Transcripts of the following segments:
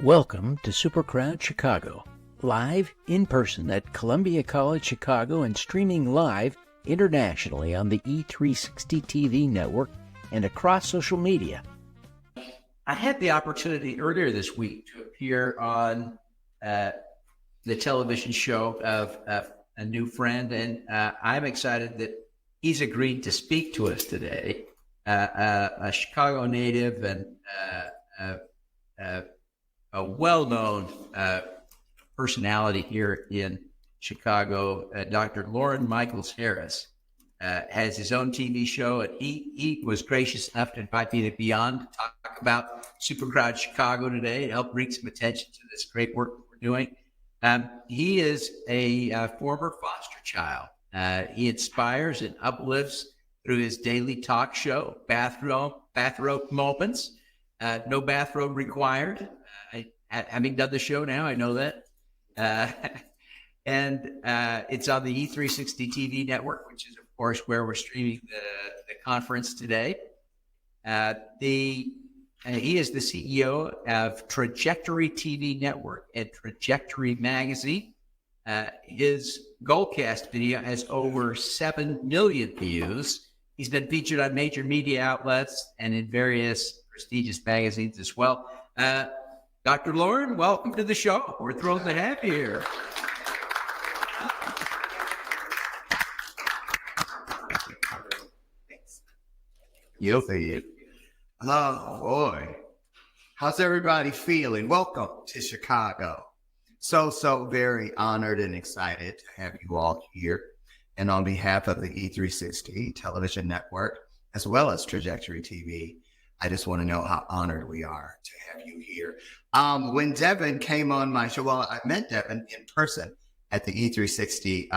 Welcome to SuperCrowdChicago, live in person at Columbia College Chicago and streaming live internationally on the E360 TV network and across social media. I had the opportunity earlier this week to appear on the television show of a new friend, and I'm excited that he's agreed to speak to us today. A Chicago native and a well-known personality here in Chicago, Dr. Loren Harris, has his own TV show, and he was gracious enough to invite me to be on to talk about SuperCrowd Chicago today and help bring some attention to this great work that we're doing. He is a former foster child. He inspires and uplifts through his daily talk show, Bathrobe Moments. No bathrobe required. Having done the show now, I know that. And it's on the E360 TV network, which is, of course, where we're streaming the conference today. He is the CEO of Trajectory TV Network and Trajectory Magazine. His Goldcast video has over 7 million views. He's been featured on major media outlets and in various prestigious magazines as well. Dr. Loren, welcome to the show. We're thrilled to have you here. Oh, boy. How's everybody feeling? Welcome to Chicago. So very honored and excited to have you all here. And on behalf of the E360 television network, as well as Trajectory TV, I just want to know how honored we are to have you here. When Devin came on my show, well, I met Devin in person at the E360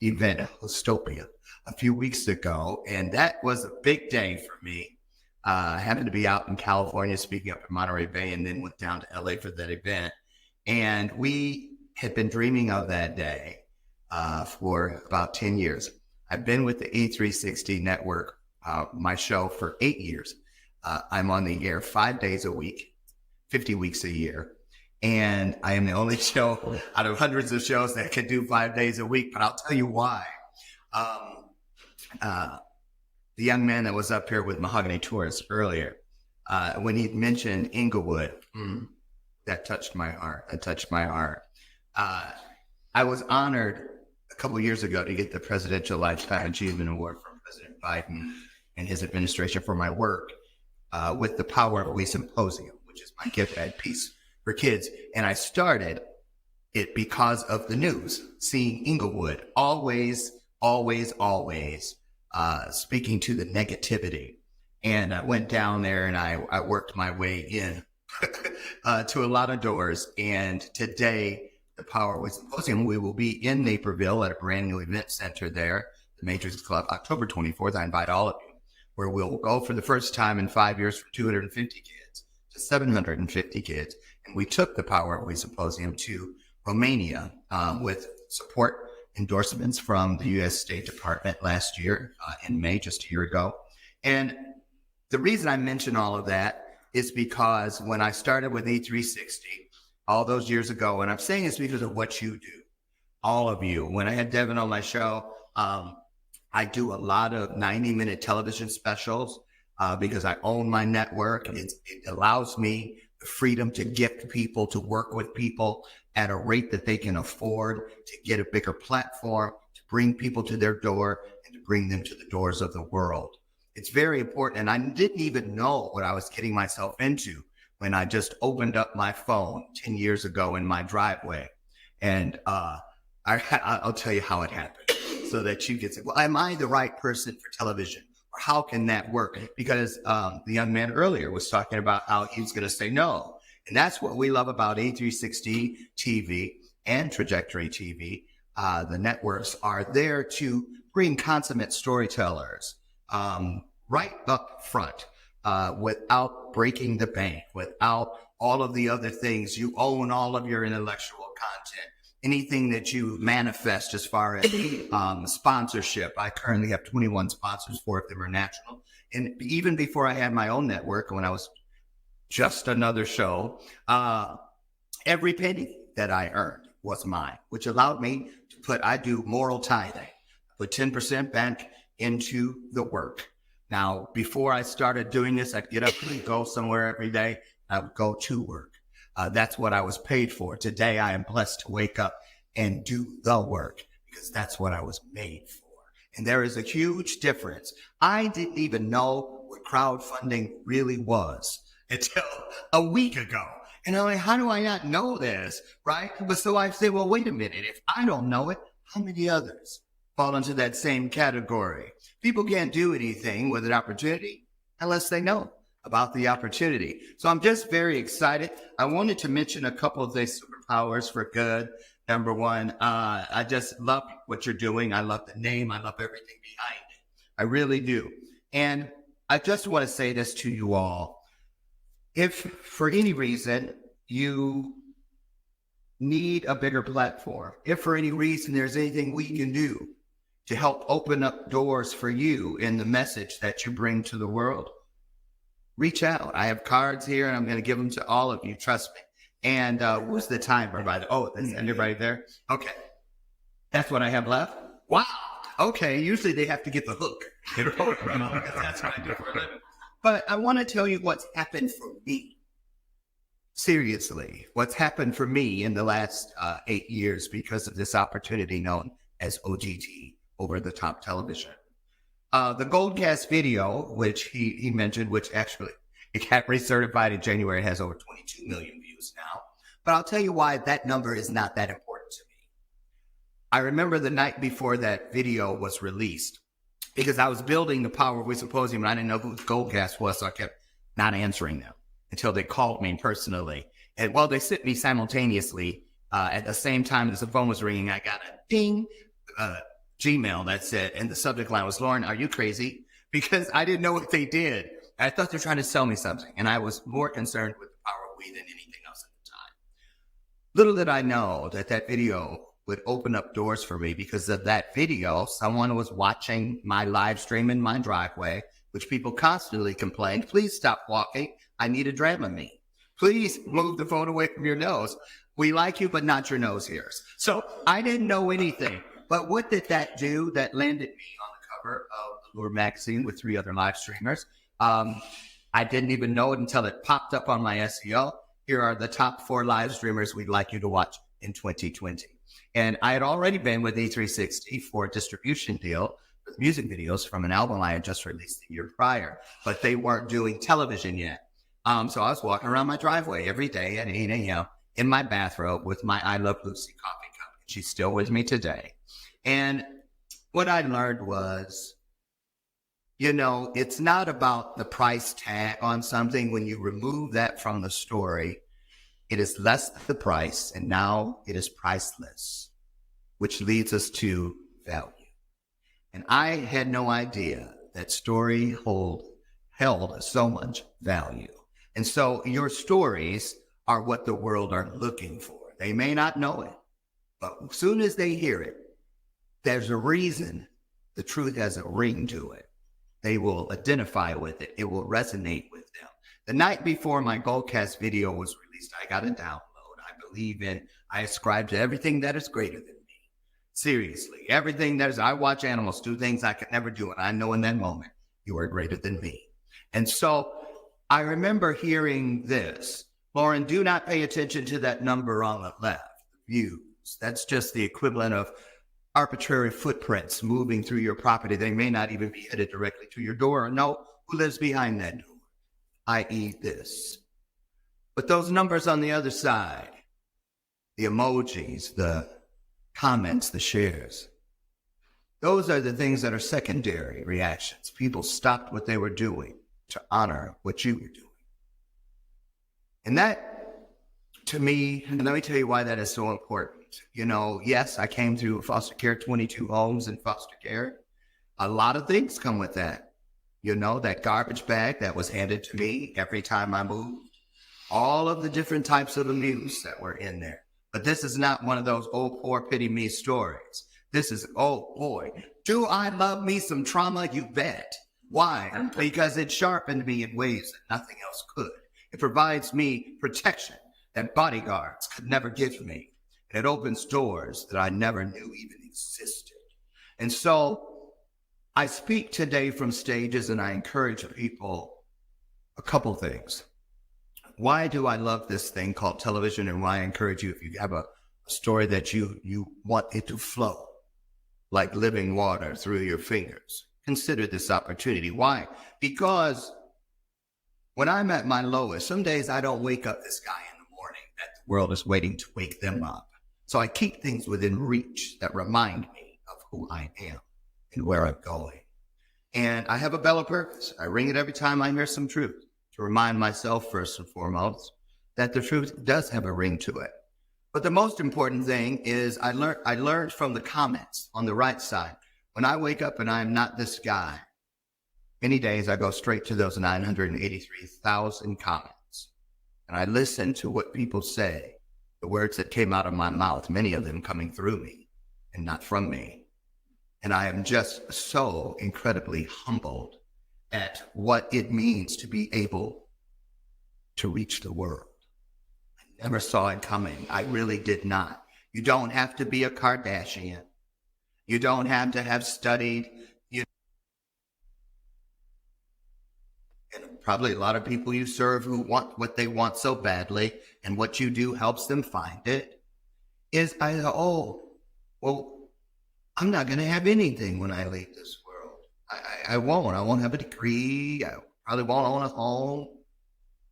event, Hostopia, a few weeks ago. And that was a big day for me. I happened to be out in California speaking up in Monterey Bay and then went down to LA for that event. And we had been dreaming of that day for about 10 years. I've been with the E360 network, my show, for 8 years. I'm on the air 5 days a week, 50 weeks a year. And I am the only show out of hundreds of shows that can do 5 days a week. But I'll tell you why. The young man that was up here with Mahogany Tours earlier, when he mentioned Inglewood, that touched my heart. I was honored a couple of years ago to get the Presidential Lifetime Achievement Award from President Biden and his administration for my work with the Power of We Symposium, which is my gift bag piece for kids. And I started it because of the news, seeing Inglewood always speaking to the negativity. And I went down there and I worked my way in to a lot of doors. And today, the Power of We Symposium, we will be in Naperville at a brand new event center there, the Matrix Club, October 24th. I invite all of you, where we'll go for the first time in 5 years from 250 kids to 750 kids. And we took the Power of We Symposium to Romania with support endorsements from the U.S. State Department last year in May, just a year ago. And the reason I mention all of that is because when I started with E360 all those years ago, and I'm saying it's because of what you do, all of you. When I had Devin on my show, I do a lot of 90-minute television specials because I own my network. It allows me the freedom to gift people, to work with people at a rate that they can afford, to get a bigger platform, to bring people to their door, and to bring them to the doors of the world. It's very important. And I didn't even know what I was getting myself into when I just opened up my phone 10 years ago in my driveway. And I'll tell you how it happened so that you can say, well, am I the right person for television? Or how can that work? Because the young man earlier was talking about how he was going to say no. And that's what we love about E360 TV and Trajectory TV. The networks are there to bring consummate storytellers right up front without breaking the bank, without all of the other things. You own all of your intellectual content. Anything that you manifest as far as sponsorship. I currently have 21 sponsors, 4 of them are national. And even before I had my own network, when I was just another show. Every penny that I earned was mine, which allowed me to I do moral tithing, put 10% back into the work. Now, before I started doing this, I'd get up and go somewhere every day. I would go to work. That's what I was paid for. Today, I am blessed to wake up and do the work because that's what I was made for. And there is a huge difference. I didn't even know what crowdfunding really was until a week ago. And I'm like, how do I not know this, right? But so I say, well, wait a minute. If I don't know it, how many others fall into that same category? People can't do anything with an opportunity unless they know about the opportunity. So I'm just very excited. I wanted to mention a couple of these superpowers for good. Number one, I just love what you're doing. I love the name. I love everything behind it. I really do. And I just want to say this to you all. If for any reason you need a bigger platform, if for any reason there's anything we can do to help open up doors for you in the message that you bring to the world, reach out. I have cards here and I'm going to give them to all of you. Trust me. And what's the timer by the, oh, that's everybody there? Okay. That's what I have left? Wow. Okay. Usually they have to get the hook. That's what I do for a living. But I want to tell you what's happened for me. Seriously, what's happened for me in the last 8 years because of this opportunity known as OGT, over the top television. The Goldcast video, which he mentioned, which actually it got recertified in January, has over 22 million views now. But I'll tell you why that number is not that important to me. I remember the night before that video was released, because I was building the Power of We Symposium and I didn't know who Goldcast was, so I kept not answering them until they called me personally. And while they sent me simultaneously, at the same time as the phone was ringing, I got a ding, Gmail that said, and the subject line was, Loren, are you crazy? Because I didn't know what they did. I thought they were trying to sell me something, and I was more concerned with the Power of We than anything else at the time. Little did I know that that video would open up doors for me. Because of that video, someone was watching my live stream in my driveway, which people constantly complained, please stop walking. I need a Dramamine. Please move the phone away from your nose. We like you, but not your nose hairs. So I didn't know anything. But what did that do? That landed me on the cover of the Loren magazine with 3 other live streamers. I didn't even know it until it popped up on my SEO. Here are the top 4 live streamers we'd like you to watch in 2020. And I had already been with E360 for a distribution deal with music videos from an album I had just released the year prior, but they weren't doing television yet. So I was walking around my driveway every day at 8 a.m. in my bathrobe with my I Love Lucy coffee cup. She's still with me today. And what I learned was, you know, it's not about the price tag on something. When you remove that from the story, it is less the price, and now it is priceless, which leads us to value. And I had no idea that story held so much value. And so your stories are what the world are looking for. They may not know it, but as soon as they hear it, there's a reason the truth has a ring to it. They will identify with it. It will resonate with them. The night before my Goldcast video was released, I got a download. I ascribe to everything that is greater than me. Seriously, everything that is, I watch animals do things I could never do. And I know in that moment, you are greater than me. And so I remember hearing this, Loren, do not pay attention to that number on the left, views. That's just the equivalent of arbitrary footprints moving through your property. They may not even be headed directly to your door or know who lives behind that door, i.e. this. But those numbers on the other side, the emojis, the comments, the shares, those are the things that are secondary reactions. People stopped what they were doing to honor what you were doing. And that, to me, and let me tell you why that is so important. You know, yes, I came through foster care, 22 homes in foster care. A lot of things come with that. You know, that garbage bag that was handed to me every time I moved. All of the different types of abuse that were in there. But this is not one of those, oh, poor pity me stories. This is, oh boy, do I love me some trauma? You bet. Why? Because it sharpened me in ways that nothing else could. It provides me protection that bodyguards could never give me. And it opens doors that I never knew even existed. And so I speak today from stages and I encourage people a couple things. Why do I love this thing called television, and why I encourage you, if you have a story that you want it to flow like living water through your fingers, consider this opportunity. Why? Because when I'm at my lowest, some days I don't wake up this guy in the morning that the world is waiting to wake them up. So I keep things within reach that remind me of who I am and where I'm going. And I have a bell of purpose. I ring it every time I hear some truth, to remind myself first and foremost that the truth does have a ring to it. But the most important thing is I learned from the comments on the right side. When I wake up and I'm not this guy, many days I go straight to those 983,000 comments. And I listen to what people say, the words that came out of my mouth, many of them coming through me and not from me. And I am just so incredibly humbled at what it means to be able to reach the world. I never saw it coming. I really did not. You don't have to be a Kardashian. You don't have to have studied. And probably a lot of people you serve who want what they want so badly, and what you do helps them find it, is I thought, oh, well, I'm not going to have anything when I leave this world. I won't. I won't have a degree. I probably won't own a home.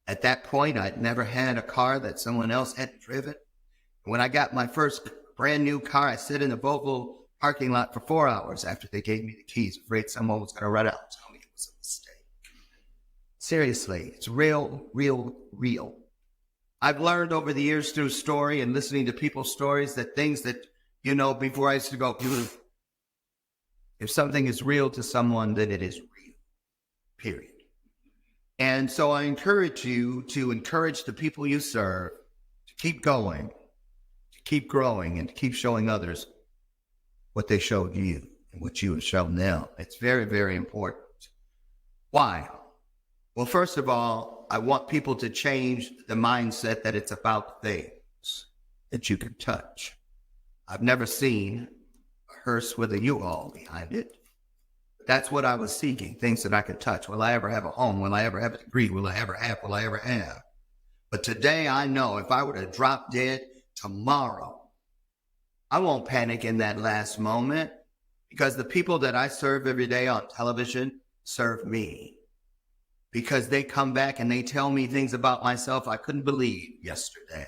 At that point, I'd never had a car that someone else had driven. When I got my first brand new car, I sit in the Volvo parking lot for 4 hours after they gave me the keys, afraid someone was going to run out and tell me it was a mistake. Seriously, it's real, real, real. I've learned over the years through story and listening to people's stories that things that, before I used to go, if something is real to someone, then it is real, period. And so I encourage you to encourage the people you serve to keep going, to keep growing, and to keep showing others what they showed you and what you have shown them. It's very, very important. Why? Well, first of all, I want people to change the mindset that it's about things that you can touch. I've never seen a hearse with a U-Haul behind it. That's what I was seeking, things that I could touch. Will I ever have a home? Will I ever have a degree? Will I ever have? But today I know if I were to drop dead tomorrow, I won't panic in that last moment, because the people that I serve every day on television serve me, because they come back and they tell me things about myself I couldn't believe yesterday.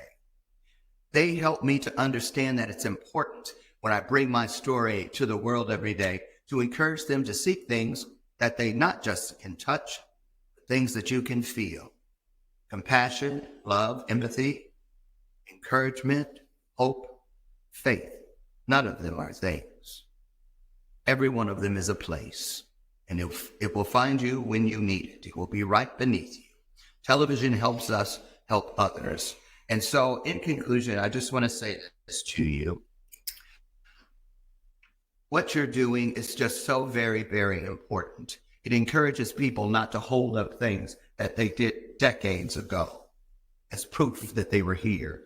They help me to understand that it's important when I bring my story to the world every day to encourage them to seek things that they not just can touch, but things that you can feel. Compassion, love, empathy, encouragement, hope, faith. None of them are things. Every one of them is a place, and it will find you when you need it. It will be right beneath you. Television helps us help others. And so in conclusion, I just want to say this to you. What you're doing is just so very, very important. It encourages people not to hold up things that they did decades ago as proof that they were here.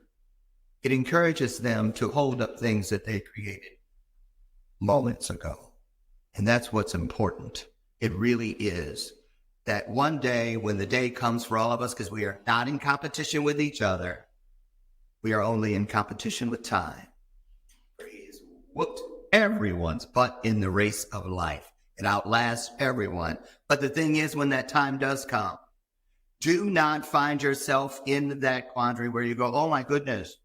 It encourages them to hold up things that they created moments ago. And that's what's important. It really is. That one day, when the day comes for all of us, because we are not in competition with each other, we are only in competition with time. He has whooped everyone's butt in the race of life. It outlasts everyone. But the thing is, when that time does come, do not find yourself in that quandary where you go, oh my goodness,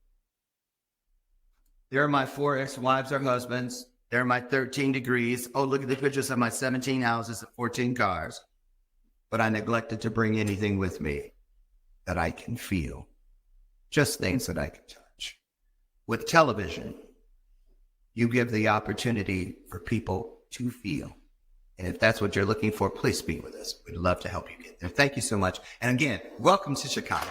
there are my 4 ex-wives or husbands. There are my 13 degrees. Oh, look at the pictures of my 17 houses and 14 cars. But I neglected to bring anything with me that I can feel. Just things that I can touch. With television, you give the opportunity for people to feel. And if that's what you're looking for, please speak with us. We'd love to help you get there. Thank you so much. And again, welcome to Chicago.